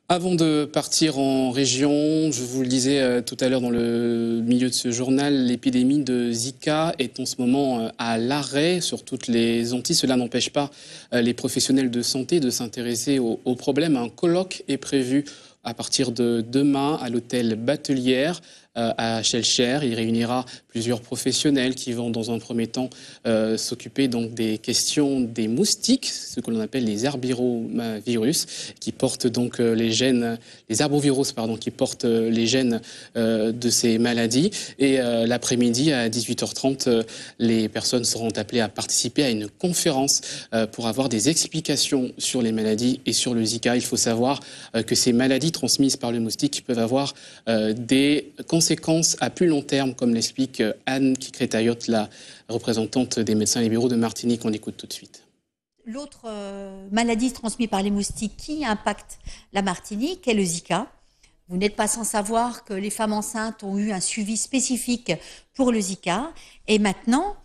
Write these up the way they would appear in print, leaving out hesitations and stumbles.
Avant de partir en région, je vous le disais tout à l'heure dans le milieu de ce journal, l'épidémie de Zika est en ce moment à l'arrêt sur toutes les Antilles. Cela n'empêche pas les professionnels de santé de s'intéresser au problème. Un colloque est prévu à partir de demain à l'hôtel Batelière à Schœlcher. Il réunira plusieurs professionnels qui vont dans un premier temps s'occuper donc des questions des moustiques, ce que l'on appelle les herbirovirus, qui portent donc les gènes, les herbovirus pardon, qui portent les gènes de ces maladies. Et l'après-midi à 18h30, les personnes seront appelées à participer à une conférence pour avoir des explications sur les maladies et sur le Zika. Il faut savoir que ces maladies transmises par le moustique peuvent avoir des conséquences à plus long terme, comme l'explique Anne Kikretayot, la représentante des médecins libéraux de Martinique. On écoute tout de suite. L'autre maladie transmise par les moustiques qui impacte la Martinique est le Zika. Vous n'êtes pas sans savoir que les femmes enceintes ont eu un suivi spécifique pour le Zika. Et maintenant,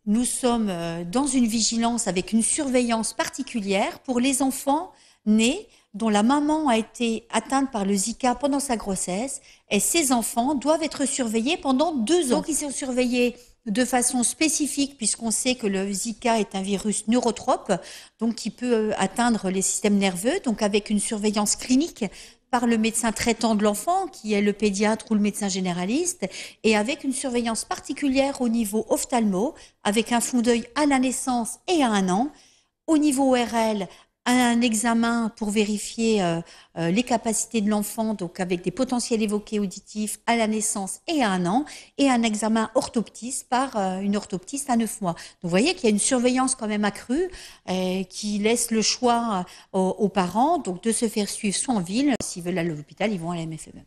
nous sommes dans une vigilance avec une surveillance particulière pour les enfants nés dont la maman a été atteinte par le Zika pendant sa grossesse, et ces enfants doivent être surveillés pendant 2 ans. Donc ils sont surveillés de façon spécifique, puisqu'on sait que le Zika est un virus neurotrope, donc qui peut atteindre les systèmes nerveux, donc avec une surveillance clinique par le médecin traitant de l'enfant, qui est le pédiatre ou le médecin généraliste, et avec une surveillance particulière au niveau ophtalmo, avec un fond d'œil à la naissance et à 1 an, au niveau ORL, un examen pour vérifier les capacités de l'enfant, donc avec des potentiels évoqués auditifs à la naissance et à 1 an, et un examen orthoptiste par une orthoptiste à 9 mois. Donc vous voyez qu'il y a une surveillance quand même accrue qui laisse le choix aux parents donc de se faire suivre soit en ville, s'ils veulent aller à l'hôpital, ils vont à la MFME.